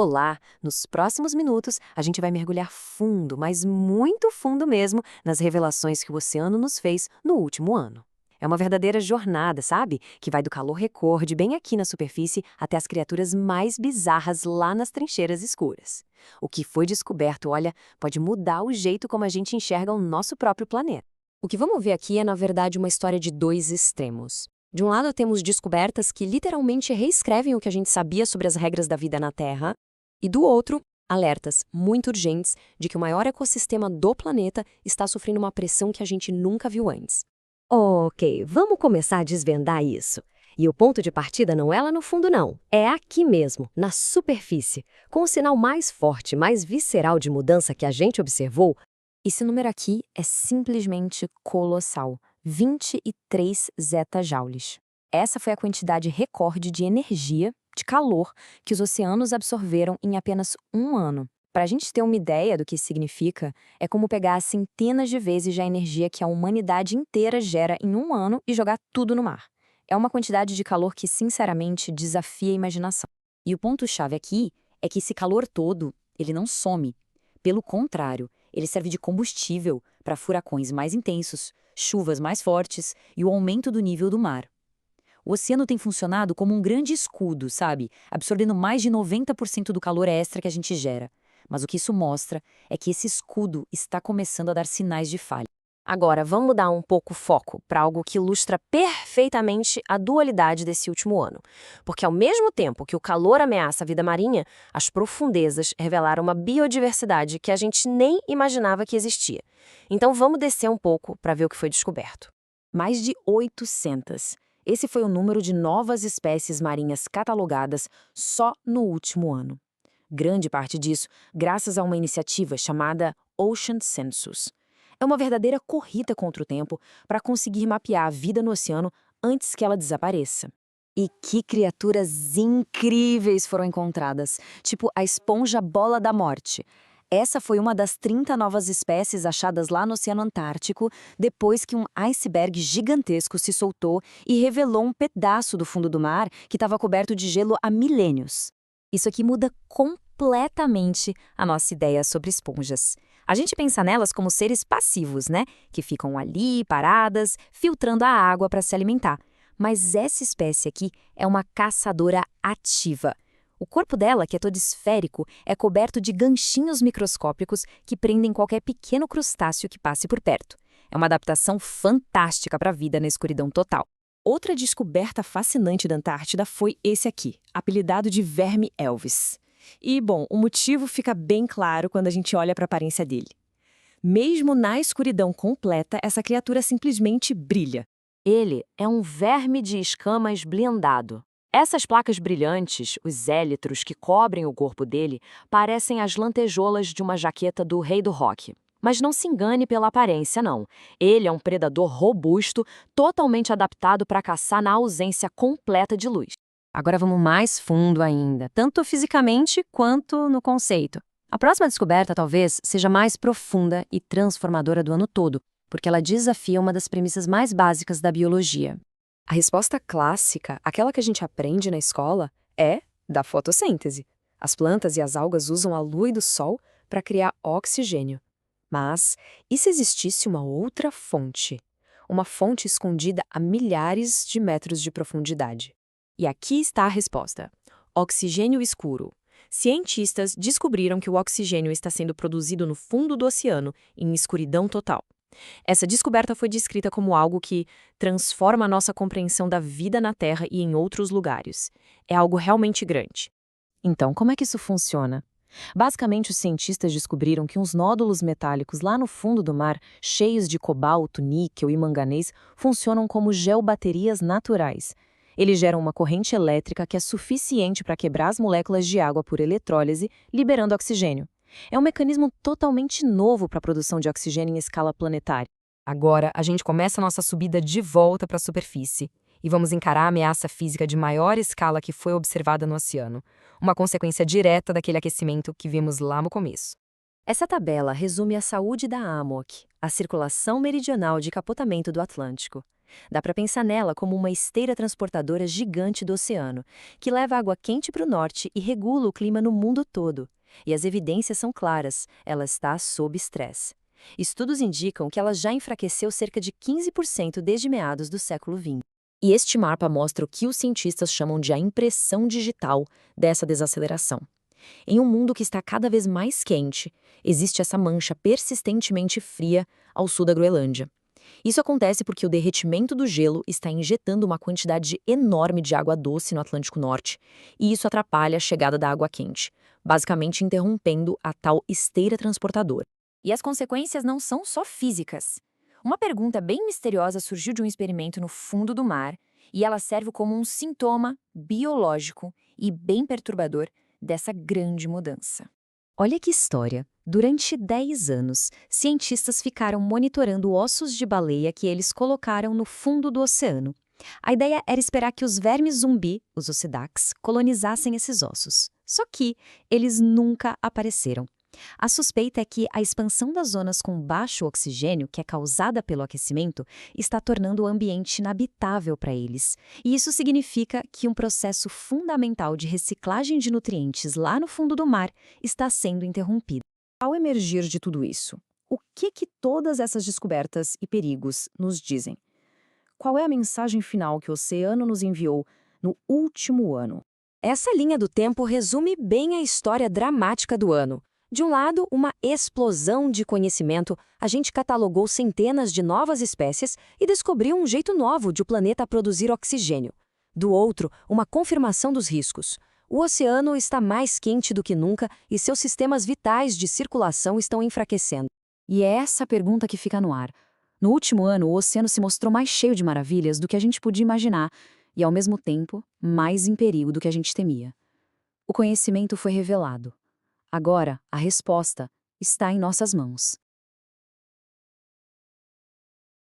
Olá! Nos próximos minutos, a gente vai mergulhar fundo, mas muito fundo mesmo, nas revelações que o oceano nos fez no último ano. É uma verdadeira jornada, sabe? Que vai do calor recorde bem aqui na superfície até as criaturas mais bizarras lá nas trincheiras escuras. O que foi descoberto, olha, pode mudar o jeito como a gente enxerga o nosso próprio planeta. O que vamos ver aqui é, na verdade, uma história de dois extremos. De um lado, temos descobertas que literalmente reescrevem o que a gente sabia sobre as regras da vida na Terra, e do outro, alertas muito urgentes de que o maior ecossistema do planeta está sofrendo uma pressão que a gente nunca viu antes. Ok, vamos começar a desvendar isso. E o ponto de partida não é lá no fundo, não. É aqui mesmo, na superfície, com o sinal mais forte, mais visceral de mudança que a gente observou. Esse número aqui é simplesmente colossal. 23 zetajoules. Essa foi a quantidade recorde de energia, de calor, que os oceanos absorveram em apenas um ano. Para a gente ter uma ideia do que isso significa, é como pegar centenas de vezes a energia que a humanidade inteira gera em um ano e jogar tudo no mar. É uma quantidade de calor que, sinceramente, desafia a imaginação. E o ponto-chave aqui é que esse calor todo, ele não some. Pelo contrário, ele serve de combustível para furacões mais intensos, chuvas mais fortes e o aumento do nível do mar. O oceano tem funcionado como um grande escudo, sabe? Absorvendo mais de 90% do calor extra que a gente gera. Mas o que isso mostra é que esse escudo está começando a dar sinais de falha. Agora, vamos mudar um pouco o foco para algo que ilustra perfeitamente a dualidade desse último ano. Porque ao mesmo tempo que o calor ameaça a vida marinha, as profundezas revelaram uma biodiversidade que a gente nem imaginava que existia. Então vamos descer um pouco para ver o que foi descoberto. Mais de 800. Esse foi o número de novas espécies marinhas catalogadas só no último ano. Grande parte disso graças a uma iniciativa chamada Ocean Census. É uma verdadeira corrida contra o tempo para conseguir mapear a vida no oceano antes que ela desapareça. E que criaturas incríveis foram encontradas, tipo a esponja bola da morte. Essa foi uma das 30 novas espécies achadas lá no Oceano Antártico, depois que um iceberg gigantesco se soltou e revelou um pedaço do fundo do mar que estava coberto de gelo há milênios. Isso aqui muda completamente a nossa ideia sobre esponjas. A gente pensa nelas como seres passivos, né? Que ficam ali, paradas, filtrando a água para se alimentar. Mas essa espécie aqui é uma caçadora ativa. O corpo dela, que é todo esférico, é coberto de ganchinhos microscópicos que prendem qualquer pequeno crustáceo que passe por perto. É uma adaptação fantástica para a vida na escuridão total. Outra descoberta fascinante da Antártida foi esse aqui, apelidado de Verme Elvis. E, bom, o motivo fica bem claro quando a gente olha para a aparência dele. Mesmo na escuridão completa, essa criatura simplesmente brilha. Ele é um verme de escamas blindado. Essas placas brilhantes, os élitros que cobrem o corpo dele, parecem as lantejoulas de uma jaqueta do rei do rock. Mas não se engane pela aparência, não. Ele é um predador robusto, totalmente adaptado para caçar na ausência completa de luz. Agora vamos mais fundo ainda, tanto fisicamente quanto no conceito. A próxima descoberta talvez seja mais profunda e transformadora do ano todo, porque ela desafia uma das premissas mais básicas da biologia. A resposta clássica, aquela que a gente aprende na escola, é da fotossíntese. As plantas e as algas usam a luz do sol para criar oxigênio. Mas, e se existisse uma outra fonte? Uma fonte escondida a milhares de metros de profundidade. E aqui está a resposta. Oxigênio escuro. Cientistas descobriram que o oxigênio está sendo produzido no fundo do oceano, em escuridão total. Essa descoberta foi descrita como algo que transforma a nossa compreensão da vida na Terra e em outros lugares. É algo realmente grande. Então, como é que isso funciona? Basicamente, os cientistas descobriram que uns nódulos metálicos lá no fundo do mar, cheios de cobalto, níquel e manganês, funcionam como geobaterias naturais. Eles geram uma corrente elétrica que é suficiente para quebrar as moléculas de água por eletrólise, liberando oxigênio. É um mecanismo totalmente novo para a produção de oxigênio em escala planetária. Agora, a gente começa a nossa subida de volta para a superfície e vamos encarar a ameaça física de maior escala que foi observada no oceano, uma consequência direta daquele aquecimento que vimos lá no começo. Essa tabela resume a saúde da AMOC, a circulação meridional de capotamento do Atlântico. Dá para pensar nela como uma esteira transportadora gigante do oceano, que leva água quente para o norte e regula o clima no mundo todo. E as evidências são claras, ela está sob estresse. Estudos indicam que ela já enfraqueceu cerca de 15% desde meados do século XX. E este mapa mostra o que os cientistas chamam de a impressão digital dessa desaceleração. Em um mundo que está cada vez mais quente, existe essa mancha persistentemente fria ao sul da Groenlândia. Isso acontece porque o derretimento do gelo está injetando uma quantidade enorme de água doce no Atlântico Norte, e isso atrapalha a chegada da água quente, basicamente interrompendo a tal esteira transportadora. E as consequências não são só físicas. Uma pergunta bem misteriosa surgiu de um experimento no fundo do mar, e ela serve como um sintoma biológico e bem perturbador dessa grande mudança. Olha que história! Durante 10 anos, cientistas ficaram monitorando ossos de baleia que eles colocaram no fundo do oceano. A ideia era esperar que os vermes zumbi, os ossidacs, colonizassem esses ossos. Só que eles nunca apareceram. A suspeita é que a expansão das zonas com baixo oxigênio, que é causada pelo aquecimento, está tornando o ambiente inabitável para eles. E isso significa que um processo fundamental de reciclagem de nutrientes lá no fundo do mar está sendo interrompido. Ao emergir de tudo isso, o que todas essas descobertas e perigos nos dizem? Qual é a mensagem final que o oceano nos enviou no último ano? Essa linha do tempo resume bem a história dramática do ano. De um lado, uma explosão de conhecimento, a gente catalogou centenas de novas espécies e descobriu um jeito novo de o planeta produzir oxigênio. Do outro, uma confirmação dos riscos. O oceano está mais quente do que nunca e seus sistemas vitais de circulação estão enfraquecendo. E é essa pergunta que fica no ar. No último ano, o oceano se mostrou mais cheio de maravilhas do que a gente podia imaginar e, ao mesmo tempo, mais em perigo do que a gente temia. O conhecimento foi revelado. Agora, a resposta está em nossas mãos.